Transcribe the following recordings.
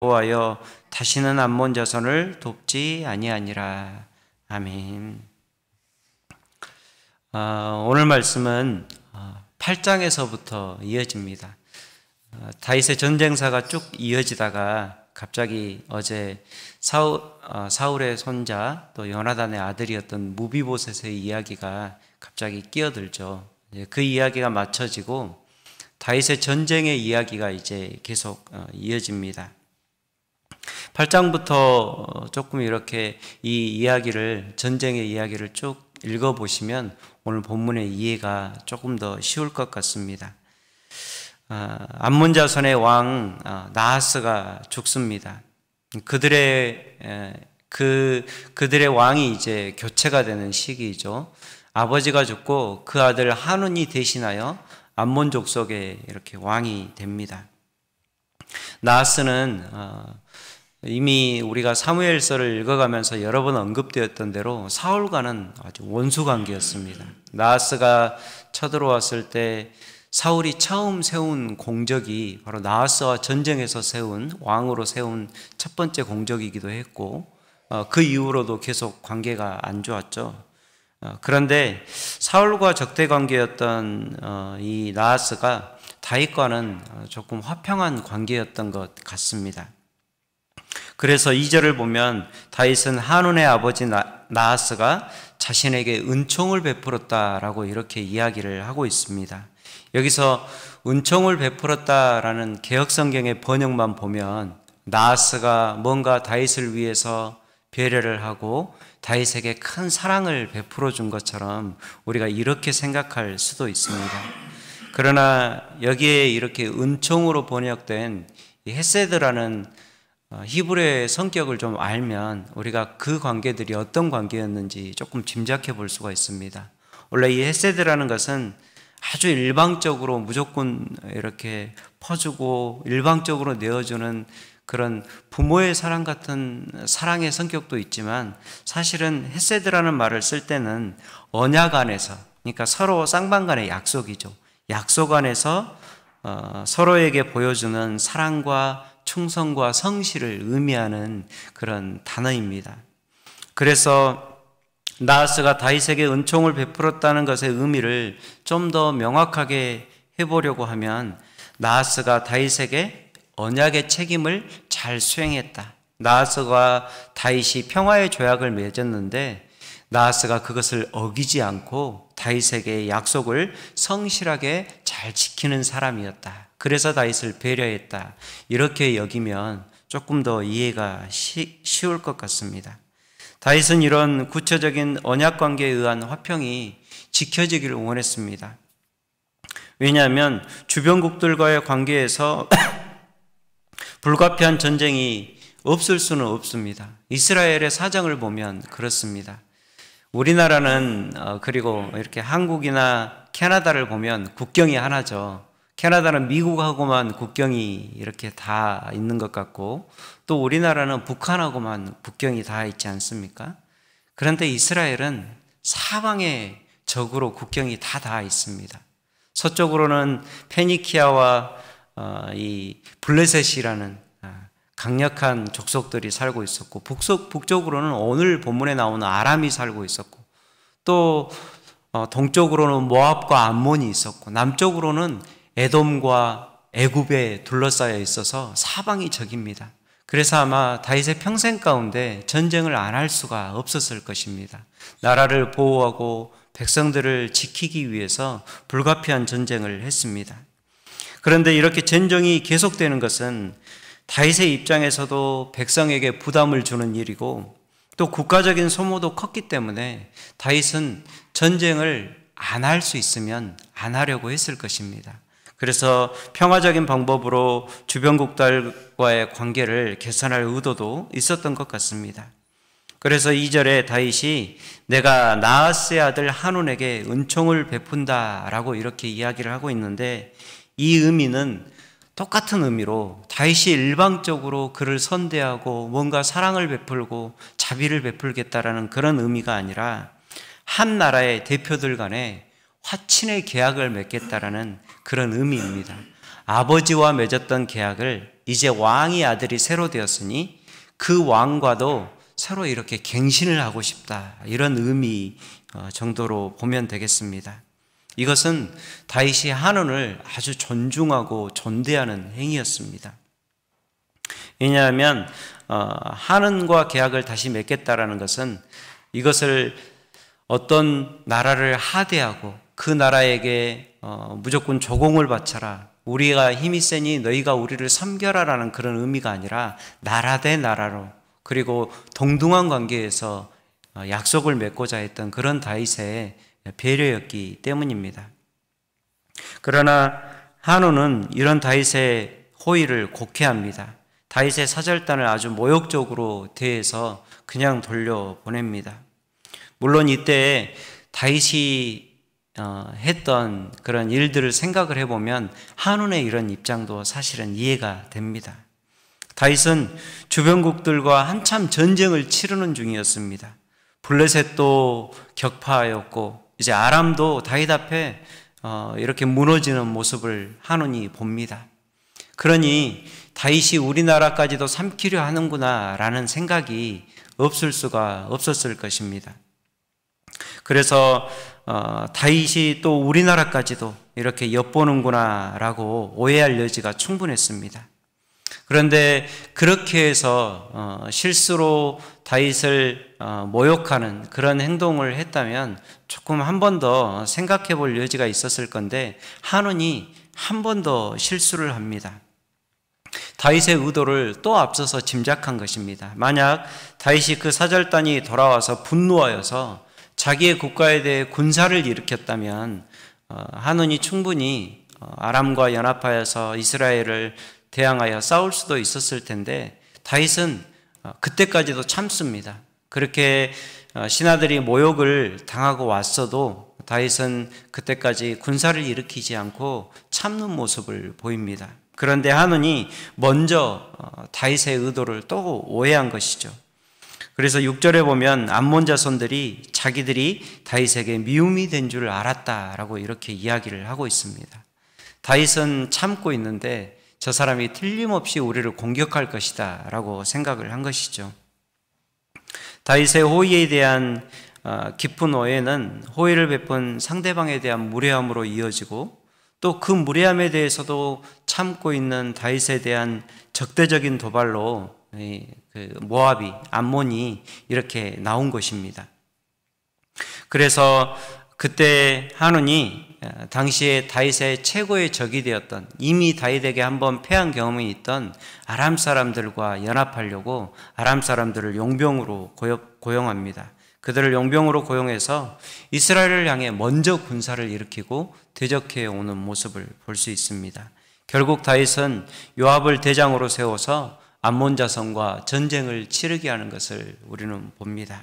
여호와여 다시는 암몬 자손을 돕지 아니하니라. 아멘. 오늘 말씀은 8장에서부터 이어집니다. 다윗의 전쟁사가 쭉 이어지다가 갑자기 어제 사울의 손자 또 요나단의 아들이었던 무비보셋의 이야기가 갑자기 끼어들죠. 그 이야기가 맞춰지고 다윗의 전쟁의 이야기가 이제 계속 이어집니다. 8장부터 조금 이렇게 이 이야기를, 전쟁의 이야기를 쭉 읽어보시면 오늘 본문의 이해가 조금 더 쉬울 것 같습니다. 암몬 자손의 왕 나하스가 죽습니다. 그들의 왕이 이제 교체가 되는 시기이죠. 아버지가 죽고 그 아들 한운이 대신하여 암몬 족속에 이렇게 왕이 됩니다. 나하스는 이미 우리가 사무엘서를 읽어가면서 여러 번 언급되었던 대로 사울과는 아주 원수 관계였습니다. 나하스가 쳐들어왔을 때 사울이 처음 세운 공적이 바로 나하스와 전쟁에서 세운, 왕으로 세운 첫 번째 공적이기도 했고, 그 이후로도 계속 관계가 안 좋았죠. 그런데 사울과 적대 관계였던 이 나하스가 다윗과는 조금 화평한 관계였던 것 같습니다. 그래서 2절을 보면 다윗은 한운의 아버지 나하스가 자신에게 은총을 베풀었다라고 이렇게 이야기를 하고 있습니다. 여기서 은총을 베풀었다라는 개역성경의 번역만 보면 나하스가 뭔가 다윗을 위해서 배려를 하고 다윗에게 큰 사랑을 베풀어 준 것처럼 우리가 이렇게 생각할 수도 있습니다. 그러나 여기에 이렇게 은총으로 번역된 이 헤세드라는 히브리의 성격을 좀 알면 우리가 그 관계들이 어떤 관계였는지 조금 짐작해 볼 수가 있습니다. 원래 이 헤세드라는 것은 아주 일방적으로 무조건 이렇게 퍼주고 일방적으로 내어주는 그런 부모의 사랑 같은 사랑의 성격도 있지만, 사실은 헤세드라는 말을 쓸 때는 언약 안에서, 그러니까 서로 쌍방간의 약속이죠. 약속 안에서 서로에게 보여주는 사랑과 충성과 성실을 의미하는 그런 단어입니다. 그래서 나하스가 다윗에게 은총을 베풀었다는 것의 의미를 좀 더 명확하게 해보려고 하면, 나하스가 다윗에게 언약의 책임을 잘 수행했다. 나하스가 다윗이 평화의 조약을 맺었는데 나하스가 그것을 어기지 않고 다윗에게 약속을 성실하게 잘 지키는 사람이었다. 그래서 다윗을 배려했다. 이렇게 여기면 조금 더 이해가 쉬울 것 같습니다. 다윗은 이런 구체적인 언약 관계에 의한 화평이 지켜지기를 원했습니다. 왜냐하면 주변국들과의 관계에서 불가피한 전쟁이 없을 수는 없습니다. 이스라엘의 사정을 보면 그렇습니다. 우리나라는 그리고 이렇게 한국이나 캐나다를 보면 국경이 하나죠. 캐나다는 미국하고만 국경이 이렇게 다 있는 것 같고, 또 우리나라는 북한하고만 국경이 다 있지 않습니까? 그런데 이스라엘은 사방에 적으로 국경이 다 있습니다. 서쪽으로는 페니키아와 이 블레셋이라는 강력한 족속들이 살고 있었고, 북쪽으로는 오늘 본문에 나오는 아람이 살고 있었고, 또 동쪽으로는 모압과 암몬이 있었고, 남쪽으로는 에돔과 애굽에 둘러싸여 있어서 사방이 적입니다. 그래서 아마 다윗의 평생 가운데 전쟁을 안 할 수가 없었을 것입니다. 나라를 보호하고 백성들을 지키기 위해서 불가피한 전쟁을 했습니다. 그런데 이렇게 전쟁이 계속되는 것은 다윗의 입장에서도 백성에게 부담을 주는 일이고, 또 국가적인 소모도 컸기 때문에 다윗은 전쟁을 안 할 수 있으면 안 하려고 했을 것입니다. 그래서 평화적인 방법으로 주변국들과의 관계를 개선할 의도도 있었던 것 같습니다. 그래서 2절에 다윗이 내가 나하스의 아들 한운에게 은총을 베푼다라고 이렇게 이야기를 하고 있는데, 이 의미는 똑같은 의미로 다윗이 일방적으로 그를 선대하고 뭔가 사랑을 베풀고 자비를 베풀겠다라는 그런 의미가 아니라 한 나라의 대표들 간에 화친의 계약을 맺겠다라는 그런 의미입니다. 아버지와 맺었던 계약을 이제 왕의 아들이 새로 되었으니 그 왕과도 서로 이렇게 갱신을 하고 싶다, 이런 의미 정도로 보면 되겠습니다. 이것은 다윗이 한온을 아주 존중하고 존대하는 행위였습니다. 왜냐하면 한온과 계약을 다시 맺겠다라는 것은 이것을 어떤 나라를 하대하고 그 나라에게 무조건 조공을 바쳐라, 우리가 힘이 세니 너희가 우리를 섬겨라라는 그런 의미가 아니라 나라 대 나라로, 그리고 동등한 관계에서 약속을 맺고자 했던 그런 다윗의 배려였기 때문입니다. 그러나 한온은 이런 다윗의 호의를 곡해합니다. 다윗의 사절단을 아주 모욕적으로 대해서 그냥 돌려보냅니다. 물론 이때 다윗이 했던 그런 일들을 생각을 해보면 한온의 이런 입장도 사실은 이해가 됩니다. 다윗은 주변국들과 한참 전쟁을 치르는 중이었습니다. 블레셋도 격파하였고 이제 아람도 다윗 앞에 이렇게 무너지는 모습을 한온이 봅니다. 그러니 다윗이 우리나라까지도 삼키려 하는구나 라는 생각이 없을 수가 없었을 것입니다. 그래서 다윗이 또 우리나라까지도 이렇게 엿보는구나 라고 오해할 여지가 충분했습니다. 그런데 그렇게 해서 실수로 다윗을 모욕하는 그런 행동을 했다면 조금 한 번 더 생각해 볼 여지가 있었을 건데 한온이 한 번 더 실수를 합니다. 다윗의 의도를 또 앞서서 짐작한 것입니다. 만약 다윗이 그 사절단이 돌아와서 분노하여서 자기의 국가에 대해 군사를 일으켰다면 한온이 충분히 아람과 연합하여서 이스라엘을 대항하여 싸울 수도 있었을 텐데 다윗은 그때까지도 참습니다. 그렇게 신하들이 모욕을 당하고 왔어도 다윗은 그때까지 군사를 일으키지 않고 참는 모습을 보입니다. 그런데 한온이 먼저 다윗의 의도를 또 오해한 것이죠. 그래서 6절에 보면 암몬 자손들이 자기들이 다윗에게 미움이 된 줄 알았다라고 이렇게 이야기를 하고 있습니다. 다윗은 참고 있는데 저 사람이 틀림없이 우리를 공격할 것이다 라고 생각을 한 것이죠. 다윗의 호의에 대한 깊은 오해는 호의를 베푼 상대방에 대한 무례함으로 이어지고 또 그 무례함에 대해서도 참고 있는 다윗에 대한 적대적인 도발로 모압이, 암몬이 이렇게 나온 것입니다. 그래서 그때 한온이 당시에 다윗의 최고의 적이 되었던, 이미 다윗에게 한번 패한 경험이 있던 아람 사람들과 연합하려고 아람 사람들을 용병으로 고용합니다. 그들을 용병으로 고용해서 이스라엘을 향해 먼저 군사를 일으키고 대적해 오는 모습을 볼 수 있습니다. 결국 다윗은 요압을 대장으로 세워서 암몬 자손과 전쟁을 치르게 하는 것을 우리는 봅니다.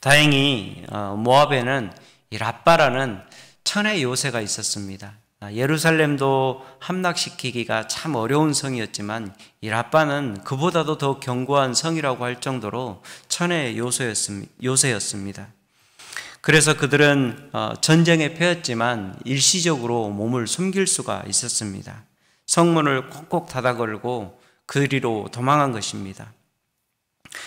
다행히 모압에는 이 랍바라는 천의 요새가 있었습니다. 예루살렘도 함락시키기가 참 어려운 성이었지만 이 랍바는 그보다도 더 견고한 성이라고 할 정도로 천의 요새였습니다. 그래서 그들은 전쟁에 패했지만 일시적으로 몸을 숨길 수가 있었습니다. 성문을 콕콕 닫아 걸고 그리로 도망한 것입니다.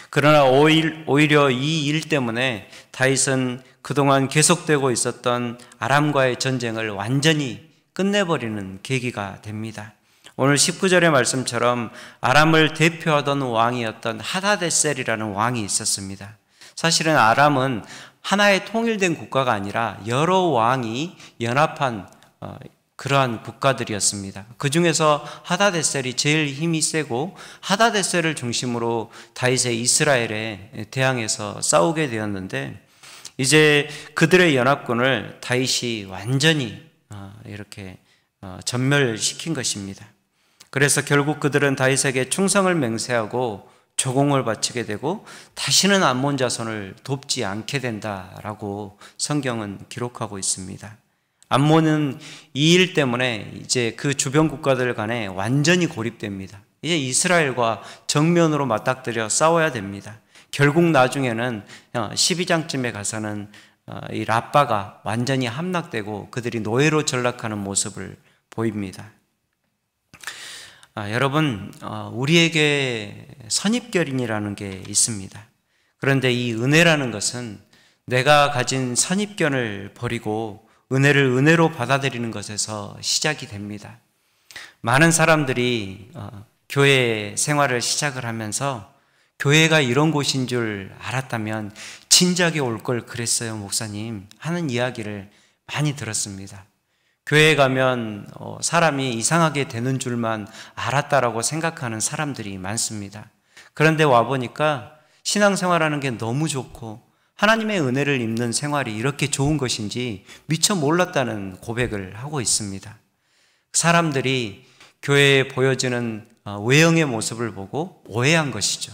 그러나 오히려 이 일 때문에 다윗은 그동안 계속되고 있었던 아람과의 전쟁을 완전히 끝내버리는 계기가 됩니다. 오늘 19절의 말씀처럼 아람을 대표하던 왕이었던 하다데셀이라는 왕이 있었습니다. 사실은 아람은 하나의 통일된 국가가 아니라 여러 왕이 연합한 그러한 국가들이었습니다. 그 중에서 하다데셀이 제일 힘이 세고 하다데셀을 중심으로 다윗의 이스라엘에 대항해서 싸우게 되었는데 이제 그들의 연합군을 다윗이 완전히 이렇게 전멸시킨 것입니다. 그래서 결국 그들은 다윗에게 충성을 맹세하고 조공을 바치게 되고 다시는 암몬 자손을 돕지 않게 된다라고 성경은 기록하고 있습니다. 암몬은 이 일 때문에 이제 그 주변 국가들 간에 완전히 고립됩니다. 이제 이스라엘과 정면으로 맞닥뜨려 싸워야 됩니다. 결국 나중에는 12장쯤에 가서는 이 랍바가 완전히 함락되고 그들이 노예로 전락하는 모습을 보입니다. 여러분, 우리에게 선입견이라는 게 있습니다. 그런데 이 은혜라는 것은 내가 가진 선입견을 버리고 은혜를 은혜로 받아들이는 것에서 시작이 됩니다. 많은 사람들이 교회 생활을 시작을 하면서 교회가 이런 곳인 줄 알았다면 진작에 올 걸 그랬어요, 목사님 하는 이야기를 많이 들었습니다. 교회에 가면 사람이 이상하게 되는 줄만 알았다라고 생각하는 사람들이 많습니다. 그런데 와보니까 신앙생활하는 게 너무 좋고 하나님의 은혜를 입는 생활이 이렇게 좋은 것인지 미처 몰랐다는 고백을 하고 있습니다. 사람들이 교회에 보여지는 외형의 모습을 보고 오해한 것이죠.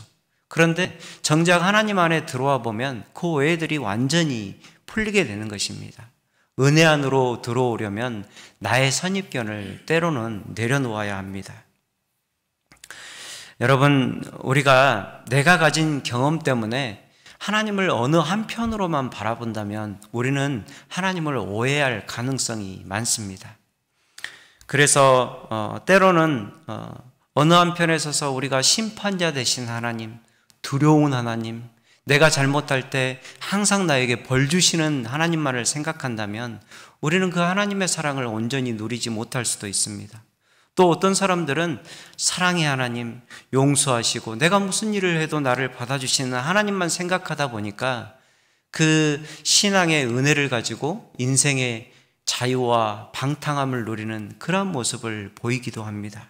그런데 정작 하나님 안에 들어와 보면 그 오해들이 완전히 풀리게 되는 것입니다. 은혜 안으로 들어오려면 나의 선입견을 때로는 내려놓아야 합니다. 여러분, 우리가 내가 가진 경험 때문에 하나님을 어느 한편으로만 바라본다면 우리는 하나님을 오해할 가능성이 많습니다. 그래서 때로는 어느 한편에 서서 우리가 심판자 되신 하나님, 두려운 하나님, 내가 잘못할 때 항상 나에게 벌 주시는 하나님만을 생각한다면 우리는 그 하나님의 사랑을 온전히 누리지 못할 수도 있습니다. 또 어떤 사람들은 사랑의 하나님, 용서하시고 내가 무슨 일을 해도 나를 받아주시는 하나님만 생각하다 보니까 그 신앙의 은혜를 가지고 인생의 자유와 방탕함을 누리는 그런 모습을 보이기도 합니다.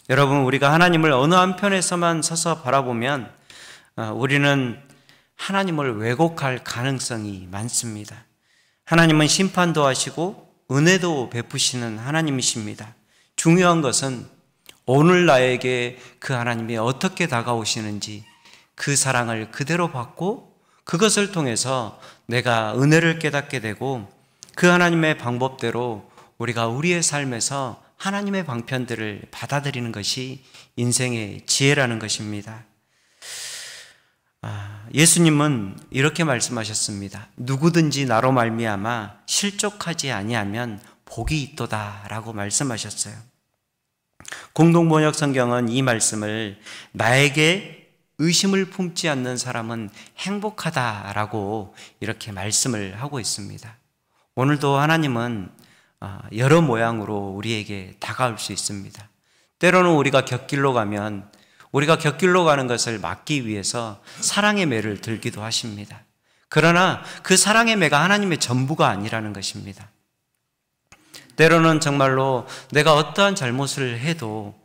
여러분, 우리가 하나님을 어느 한편에서만 서서 바라보면 우리는 하나님을 왜곡할 가능성이 많습니다. 하나님은 심판도 하시고 은혜도 베푸시는 하나님이십니다. 중요한 것은 오늘 나에게 그 하나님이 어떻게 다가오시는지 그 사랑을 그대로 받고 그것을 통해서 내가 은혜를 깨닫게 되고 그 하나님의 방법대로 우리가 우리의 삶에서 하나님의 방편들을 받아들이는 것이 인생의 지혜라는 것입니다. 예수님은 이렇게 말씀하셨습니다. 누구든지 나로 말미암아 실족하지 아니하면 복이 있도다 라고 말씀하셨어요. 공동번역 성경은 이 말씀을 나에게 의심을 품지 않는 사람은 행복하다라고 이렇게 말씀을 하고 있습니다. 오늘도 하나님은 여러 모양으로 우리에게 다가올 수 있습니다. 때로는 우리가 곁길로 가면 우리가 곁길로 가는 것을 막기 위해서 사랑의 매를 들기도 하십니다. 그러나 그 사랑의 매가 하나님의 전부가 아니라는 것입니다. 때로는 정말로 내가 어떠한 잘못을 해도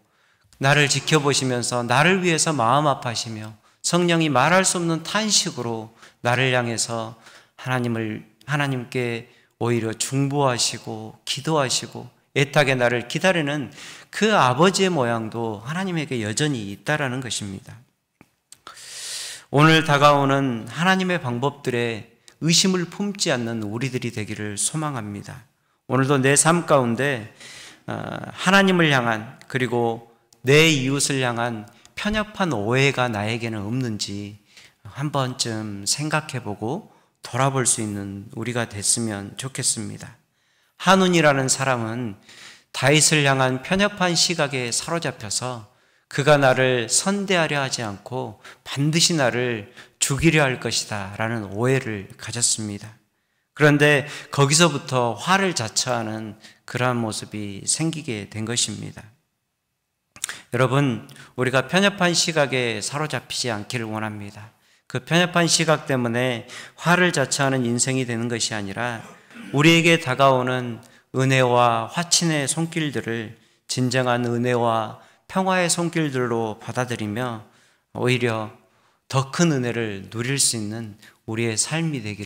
나를 지켜보시면서 나를 위해서 마음 아파하시며 성령이 말할 수 없는 탄식으로 나를 향해서 하나님께 오히려 중보하시고 기도하시고 애타게 나를 기다리는 그 아버지의 모양도 하나님에게 여전히 있다라는 것입니다. 오늘 다가오는 하나님의 방법들에 의심을 품지 않는 우리들이 되기를 소망합니다. 오늘도 내 삶 가운데 하나님을 향한 그리고 내 이웃을 향한 편협한 오해가 나에게는 없는지 한 번쯤 생각해보고 돌아볼 수 있는 우리가 됐으면 좋겠습니다. 한운이라는 사람은 다윗을 향한 편협한 시각에 사로잡혀서 그가 나를 선대하려 하지 않고 반드시 나를 죽이려 할 것이다 라는 오해를 가졌습니다. 그런데 거기서부터 화를 자처하는 그러한 모습이 생기게 된 것입니다. 여러분, 우리가 편협한 시각에 사로잡히지 않기를 원합니다. 그 편협한 시각 때문에 화를 자처하는 인생이 되는 것이 아니라 우리에게 다가오는 은혜와 화친의 손길들을 진정한 은혜와 평화의 손길들로 받아들이며 오히려 더 큰 은혜를 누릴 수 있는 우리의 삶이 되기를